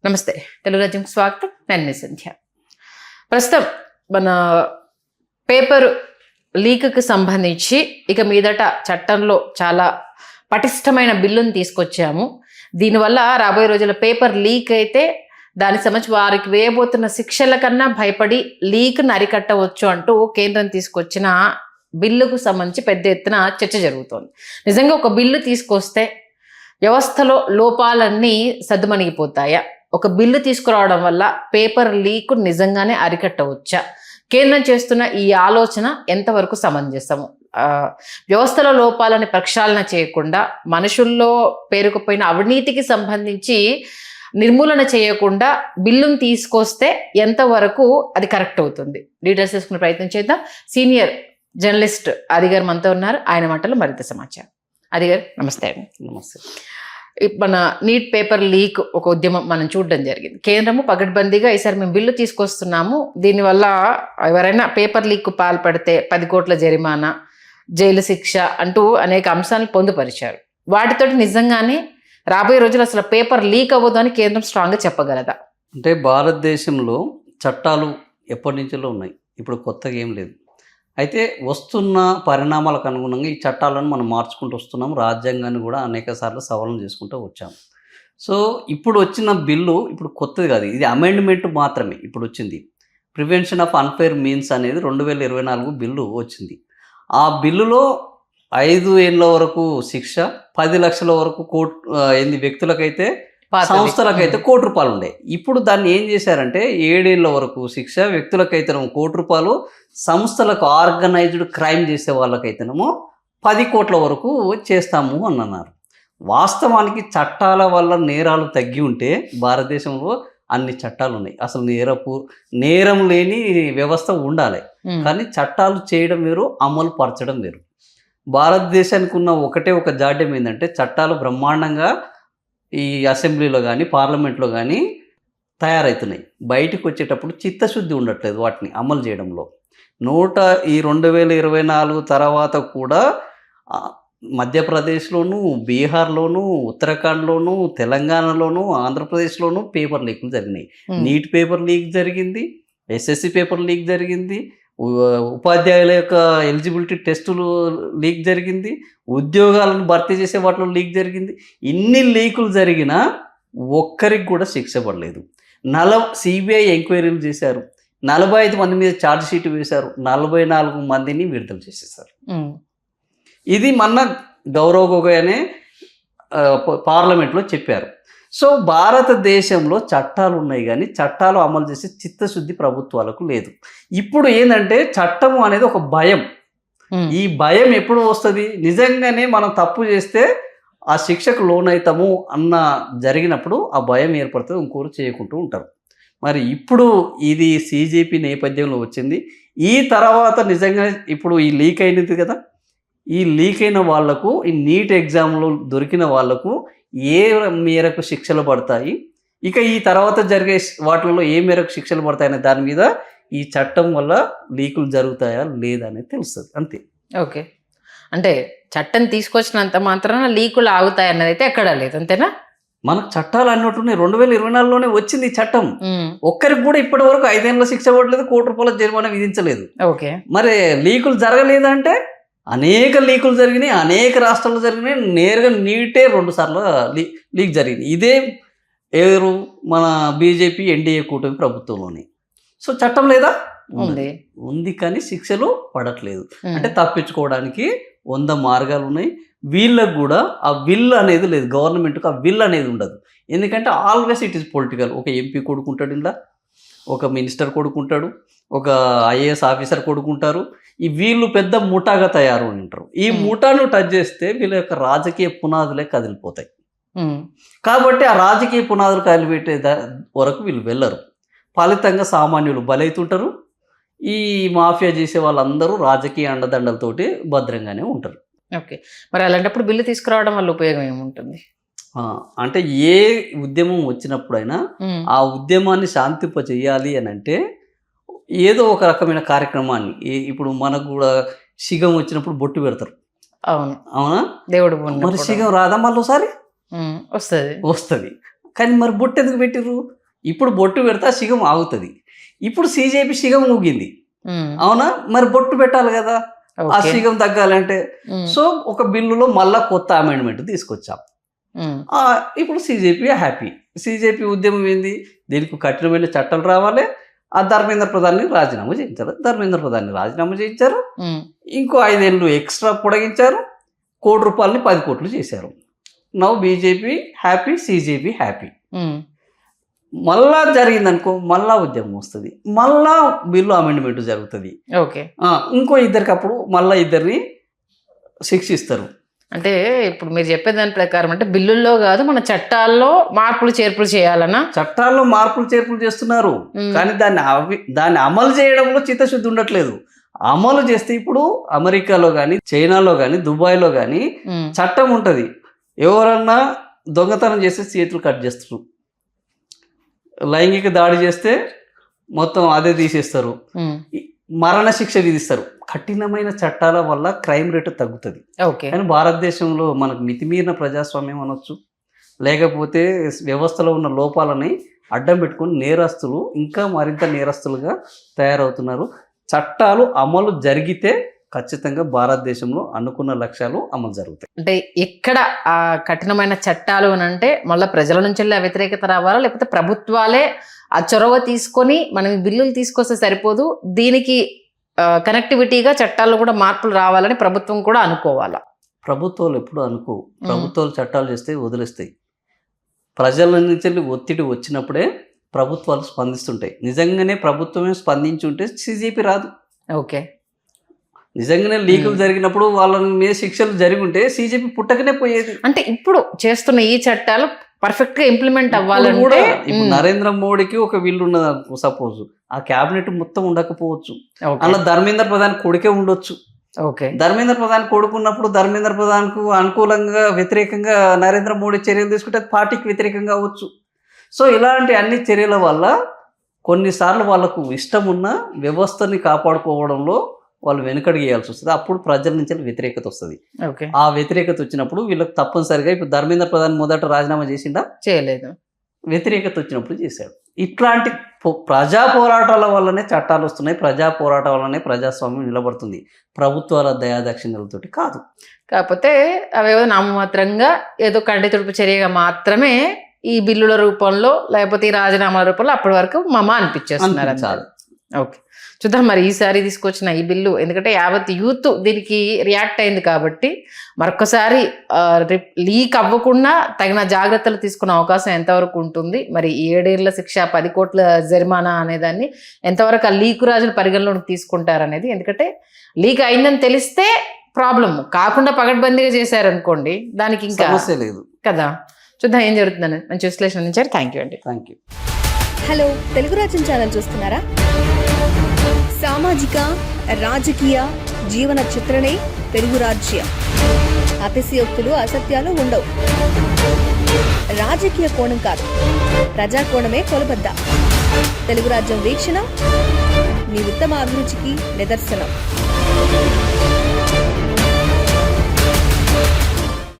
నమస్తే, తెలుగు రాజ్యంకి స్వాగతం. నేను మీ సంధ్య. ప్రస్తుతం మన పేపర్ లీక్కి సంబంధించి ఇక మీదట చట్టంలో చాలా పటిష్టమైన బిల్లును తీసుకొచ్చాము. దీనివల్ల రాబోయే రోజుల పేపర్ లీక్ అయితే దానికి సంబంధించి వారికి వేయబోతున్న శిక్షల కన్నా భయపడి లీక్ను అరికట్టవచ్చు అంటూ కేంద్రం తీసుకొచ్చిన బిల్లుకు సంబంధించి పెద్ద ఎత్తున చర్చ జరుగుతోంది. నిజంగా ఒక బిల్లు తీసుకొస్తే వ్యవస్థలో లోపాలన్నీ సద్దుమణిగిపోతాయా? ఒక బిల్లు తీసుకురావడం వల్ల పేపర్ లీక్ నిజంగానే అరికట్టవచ్చా? కేంద్రం చేస్తున్న ఈ ఆలోచన ఎంతవరకు సమంజసము? వ్యవస్థలో లోపాలని ప్రక్షాళన చేయకుండా మనుషుల్లో పేరుకుపోయిన అవినీతికి సంబంధించి నిర్మూలన చేయకుండా బిల్లును తీసుకొస్తే ఎంతవరకు అది కరెక్ట్ అవుతుంది? డీటెయిల్స్ తీసుకునే ప్రయత్నం చేద్దాం. సీనియర్ జర్నలిస్ట్ అదిగారు మనతో ఉన్నారు. ఆయన మాటలు మరింత సమాచారం. అదిగారు నమస్తే అండి. నమస్తే. మన నీట్ పేపర్ లీక్ ఒక ఉద్యమం మనం చూడడం జరిగింది. కేంద్రము పగడ్బందీగా ఈసారి మేము బిల్లు తీసుకొస్తున్నాము, దీనివల్ల ఎవరైనా పేపర్ లీక్ పాల్పడితే 10 కోట్ల జరిమానా, జైలు శిక్ష అంటూ అనేక అంశాలను పొందుపరిచారు. వాటితోటి నిజంగానే రాబోయే రోజులు అసలు పేపర్ లీక్ అవ్వదు అని కేంద్రం స్ట్రాంగ్గా చెప్పగలదా? అంటే భారతదేశంలో చట్టాలు ఎప్పటి నుంచో ఉన్నాయి, ఇప్పుడు కొత్తగా ఏం లేదు. అయితే వస్తున్న పరిణామాలకు అనుగుణంగా ఈ చట్టాలను మనం మార్చుకుంటూ వస్తున్నాం. రాజ్యాంగాన్ని కూడా అనేక సార్లు సవరణ చేసుకుంటూ వచ్చాం. సో ఇప్పుడు వచ్చిన బిల్లు ఇప్పుడు కొత్తది కాదు, ఇది అమెండ్మెంట్ మాత్రమే. ఇప్పుడు వచ్చింది ప్రివెన్షన్ ఆఫ్ అన్ఫెయిర్ మీన్స్ అనేది 2024 బిల్లు వచ్చింది. ఆ బిల్లులో 5 ఏళ్ళ వరకు శిక్ష, 10 లక్షల వరకు వ్యక్తులకైతే, సంస్థలకైతే ₹1 ఉండే. ఇప్పుడు దాన్ని ఏం చేశారంటే 7 ఏళ్ళ వరకు శిక్ష, వ్యక్తులకైతేనేమో ₹1, సంస్థలకు ఆర్గనైజ్డ్ క్రైమ్ చేసే వాళ్ళకైతేనేమో 10 కోట్ల వరకు చేస్తాము అని అన్నారు. వాస్తవానికి చట్టాల వల్ల నేరాలు తగ్గి ఉంటే భారతదేశంలో అన్ని చట్టాలు ఉన్నాయి. అసలు నేరం లేని వ్యవస్థ ఉండాలి. కానీ చట్టాలు చేయడం వేరు, అమలు పరచడం వేరు. భారతదేశానికి ఉన్న ఒక జాడ్యం ఏంటంటే చట్టాలు బ్రహ్మాండంగా ఈ అసెంబ్లీలో కానీ పార్లమెంట్లో కానీ తయారవుతున్నాయి. బయటకు వచ్చేటప్పుడు చిత్తశుద్ధి ఉండట్లేదు వాటిని అమలు చేయడంలో. 2024 తర్వాత కూడా మధ్యప్రదేశ్లోను, బీహార్లోను, ఉత్తరాఖండ్లోను, తెలంగాణలోను, ఆంధ్రప్రదేశ్లోను పేపర్ లీక్లు జరిగినాయి. నీట్ పేపర్ లీక్ జరిగింది, ఎస్ఎస్సి పేపర్ లీక్ జరిగింది, ఉపాధ్యాయుల యొక్క ఎలిజిబిలిటీ టెస్టులు లీక్ జరిగింది, ఉద్యోగాలను భర్తీ చేసే వాటిలో లీక్ జరిగింది. ఇన్ని లీకులు జరిగినా ఒక్కరికి కూడా శిక్ష పడలేదు. సిబిఐ ఎంక్వైరీలు చేశారు, 45 మంది మీద ఛార్జ్ షీట్ వేశారు, 44 మందిని విడుదల చేసేసారు. ఇది మొన్న గౌరవ్ గొగోయ్ అనే పార్లమెంట్లో చెప్పారు. సో భారతదేశంలో చట్టాలు ఉన్నాయి కానీ చట్టాలు అమలు చేసే చిత్తశుద్ధి ప్రభుత్వాలకు లేదు. ఇప్పుడు ఏంటంటే చట్టము అనేది ఒక భయం. ఈ భయం ఎప్పుడు వస్తుంది? నిజంగానే మనం తప్పు చేస్తే ఆ శిక్షకు లోనవుతాము అన్న జరిగినప్పుడు ఆ భయం ఏర్పడుతుంది, ఇంకోరు చేయకుంటూ ఉంటారు. మరి ఇప్పుడు ఇది సిజేపీ నేపథ్యంలో వచ్చింది. ఈ తర్వాత నిజంగా ఇప్పుడు ఈ లీక్ అయినది కదా, ఈ లీక్ అయిన వాళ్లకు, ఈ నీట్ ఎగ్జామ్లో దొరికిన వాళ్లకు ఏ మేరకు శిక్షలు పడతాయి, ఇక ఈ తర్వాత జరిగే వాటిల్లో ఏ మేరకు శిక్షలు పడతాయనే దాని మీద ఈ చట్టం వల్ల లీకులు జరుగుతాయా లేదా అనేది తెలుస్తుంది అంతే. ఓకే, అంటే చట్టం తీసుకొచ్చినంత మాత్రాన లీకులు ఆగుతాయి అన్నది అయితే ఎక్కడా లేదు, అంతేనా? మనకు చట్టాలు అన్నట్టున్నాయి. 2024లోనే వచ్చింది ఈ చట్టం. ఒక్కరికి కూడా ఇప్పటి వరకు 5 ఏళ్ళ శిక్ష పడలేదు, ₹1 జరిమానా విధించలేదు. ఓకే, మరి లీకులు జరగలేదంటే అనేక లీకులు జరిగినాయి, అనేక రాష్ట్రాల్లో జరిగినాయి. నేరుగా నీటే 2 సార్లు లీక్ జరిగింది. ఇదే ఎవరు? మన బీజేపీ ఎన్డీఏ కూటమి ప్రభుత్వంలోనే. సో చట్టం లేదా? ఉంది కానీ శిక్షలు పడట్లేదు. అంటే తప్పించుకోవడానికి 100 మార్గాలు ఉన్నాయి. వీళ్ళకు కూడా ఆ విల్ అనేది లేదు, గవర్నమెంట్కి ఆ విల్ అనేది ఉండదు. ఎందుకంటే ఆల్వేస్ ఇట్ ఈస్ పొలిటికల్. ఒక ఎంపీ కొడుకుంటాడు, ఇలా ఒక మినిస్టర్ కొడుకుంటాడు, ఒక ఐఏఎస్ ఆఫీసర్ కొడుకుంటారు. వీళ్ళు పెద్ద ముఠాగా తయారు ఉంటారు. ఈ ముఠాను టచ్ చేస్తే వీళ్ళ యొక్క రాజకీయ పునాదులే కదిలిపోతాయి. కాబట్టి ఆ రాజకీయ పునాదులు కదిలిపెట్టే వరకు వీళ్ళు వెళ్ళరు. ఫలితంగా సామాన్యులు బలైతుంటారు. ఈ మాఫియా చేసే వాళ్ళందరూ రాజకీయ అండదండలతోటి భద్రంగానే ఉంటారు. ఓకే, మరి అలాంటప్పుడు బిల్లు తీసుకురావడం వల్ల ఉపయోగం ఏముంటుంది? అంటే ఏ ఉద్యమం వచ్చినప్పుడైనా ఆ ఉద్యమాన్ని శాంతింప చేయాలి అని అంటే ఏదో ఒక రకమైన కార్యక్రమాన్ని, ఇప్పుడు మనకు కూడా శిగం వచ్చినప్పుడు బొట్టు పెడతారు. అవునా? దేవుడు మరి శిగం రాదా మళ్ళీ ఒకసారి? వస్తుంది. కానీ మరి బొట్టు ఎందుకు పెట్టిర్రు? ఇప్పుడు బొట్టు పెడితే సిగం ఆగుతుంది. ఇప్పుడు సీజేపీ సిగం ఊగింది, అవునా? మరి బొట్టు పెట్టాలి కదా ఆ సిగం తగ్గాలంటే. సో ఒక బిల్లులో మళ్ళా కొత్త అమెండ్మెంట్ తీసుకొచ్చాం. ఇప్పుడు సీజేపీ హ్యాపీ. సీజేపీ ఉద్యమం ఏంది? దీనికి కఠినమైన చట్టాలు రావాలి. ఆ ధర్మేంద్ర ప్రధాన్ని రాజీనామా చేయించారు. ధర్మేంద్ర ప్రధాన్ని రాజీనామా చేయించారు. ఇంకో 5 ఏళ్ళు ఎక్స్ట్రా పొడిగించారు. ₹1 కోట్లు 10 కోట్లు చేశారు. Now BJP happy, CJP happy. మళ్ళా జరిగిందనుకో మళ్ళా ఉద్యమం వస్తుంది, మళ్ళా బిల్లు అమెండ్మెంట్ జరుగుతుంది. ఓకే, ఇంకో ఇద్దరికి అప్పుడు మళ్ళా ఇద్దరిని శిక్షిస్తారు. అంటే ఇప్పుడు మీరు చెప్పే దాని ప్రకారం అంటే బిల్లుల్లో కాదు మన చట్టాల్లో మార్పులు చేర్పులు చేయాలన్నా? చట్టాల్లో మార్పులు చేర్పులు చేస్తున్నారు, కానీ దాన్ని అమలు చేయడంలో చిత్తశుద్ధి ఉండట్లేదు. అమలు చేస్తే ఇప్పుడు అమెరికాలో కానీ, చైనాలో కానీ, దుబాయ్లో కానీ చట్టం ఉంటుంది. ఎవరన్నా దొంగతనం చేస్తే చేతులు కట్ చేస్తారు, లైంగిక దాడి చేస్తే మొత్తం అదే తీసేస్తారు, మరణ శిక్ష విధిస్తారు. కఠినమైన చట్టాల వల్ల క్రైమ్ రేటు తగ్గుతుంది. కానీ భారతదేశంలో మనకు మితిమీరిన ప్రజాస్వామ్యం అనొచ్చు, లేకపోతే వ్యవస్థలో ఉన్న లోపాలని అడ్డం పెట్టుకుని నేరస్తులు ఇంకా మరింత నేరస్తులుగా తయారవుతున్నారు. చట్టాలు అమలు జరిగితే ఖచ్చితంగా భారతదేశంలో అనుకున్న లక్ష్యాలు అమలు జరుగుతాయి. అంటే ఎక్కడ ఆ కఠినమైన చట్టాలు అని అంటే మళ్ళీ ప్రజల నుంచి ఆ వ్యతిరేకత రావాలా, లేకపోతే ప్రభుత్వాలే ఆ చొరవ తీసుకొని మనం బిల్లులు తీసుకొస్తే సరిపోదు, దీనికి కనెక్టివిటీగా చట్టాల్లో కూడా మార్పులు రావాలని ప్రభుత్వం కూడా అనుకోవాలా? ప్రభుత్వాలు ఎప్పుడు ప్రభుత్వాలు చట్టాలు చేస్తే వదిలేస్తాయి. ప్రజల నుంచి ఒత్తిడి వచ్చినప్పుడే ప్రభుత్వాలు స్పందిస్తుంటాయి. నిజంగానే ప్రభుత్వమే స్పందించి ఉంటే సీజేపీ రాదు. ఓకే, నిజంగానే లీకులు జరిగినప్పుడు వాళ్ళ మీద శిక్షలు జరిగి ఉంటే సీజేపీ పుట్టకనే పోయేది. అంటే ఇప్పుడు చేస్తున్న ఈ చట్టాలు పర్ఫెక్ట్ గా ఇంప్లిమెంట్ అవ్వాలని కూడా ఇప్పుడు నరేంద్ర మోడీకి ఒక వీళ్ళు ఉన్నది సపోజ్, ఆ క్యాబినెట్ మొత్తం ఉండకపోవచ్చు, అలా ధర్మేంద్ర ప్రధాన్ కొడుకే ఉండొచ్చు. ధర్మేంద్ర ప్రధాన్ కొడుకున్నప్పుడు ధర్మేంద్ర ప్రధాన్ కు అనుకూలంగా వ్యతిరేకంగా నరేంద్ర మోడీ చర్యలు తీసుకుంటే పార్టీకి వ్యతిరేకంగా అవ్వచ్చు. సో ఇలాంటి అన్ని చర్యల వల్ల కొన్నిసార్లు వాళ్ళకు ఇష్టం ఉన్న వ్యవస్థని కాపాడుకోవడంలో వాళ్ళు వెనుకడిగేయాల్సి వస్తుంది. అప్పుడు ప్రజల నుంచి వ్యతిరేకత వస్తుంది. ఆ వ్యతిరేకత వచ్చినప్పుడు వీళ్ళకి తప్పనిసరిగా ఇప్పుడు ధర్మేంద్ర ప్రధాన్ మొదట రాజీనామా చేసిండా? చేయలేదు. వ్యతిరేకత వచ్చినప్పుడు చేశాడు. ఇట్లాంటి ప్రజా పోరాటాల వల్లనే చట్టాలు వస్తున్నాయి, ప్రజా పోరాటాల వల్లనే ప్రజాస్వామ్యం నిలబడుతుంది, ప్రభుత్వాల దయాదక్షిణలతోటి కాదు. కాకపోతే అవేవో నామమాత్రంగా ఏదో కంటి తుడుపు చర్యగా మాత్రమే ఈ బిల్లుల రూపంలో లేకపోతే ఈ రాజీనామాల రూపంలో అప్పటి వరకు మమ్మ అనిపించేస్తున్నారు. చాలు. ఓకే, చూద్దాం మరి ఈసారి తీసుకొచ్చిన ఈ బిల్లు, ఎందుకంటే యావత్ యూత్ దీనికి రియాక్ట్ అయింది కాబట్టి మరొకసారి లీక్ అవ్వకుండా తగిన జాగ్రత్తలు తీసుకునే అవకాశం ఎంతవరకు ఉంటుంది, మరి 7 ఏళ్ల శిక్ష 10 కోట్ల జరిమానా అనేదాన్ని ఎంతవరకు ఆ లీకు రాజులు పరిగణలోకి తీసుకుంటారనేది. ఎందుకంటే లీక్ అయిందని తెలిస్తే ప్రాబ్లం, కాకుండా పగడ్బందీగా చేశారనుకోండి దానికి ఇంకా సమస్య లేదు కదా. చూద్దాం ఏం జరుగుతుందని. మంచి విశ్లేషణ ఇచ్చారు. థ్యాంక్ యూ అండి. Thank you. హలో, తెలుగు రాజ్యం ఛానల్ చూస్తున్నారా? సామాజిక రాజకీయ జీవన చిత్రణే తెలుగు రాజ్యం. అతిశయోక్తులు అసత్యాలు ఉండవు. రాజకీయ కోణం కాదు, ప్రజా కోణమే కొలబద్ద. తెలుగు రాజ్యం వీక్షణ మీ ఉత్తమ అభిరుచికి నిదర్శనం.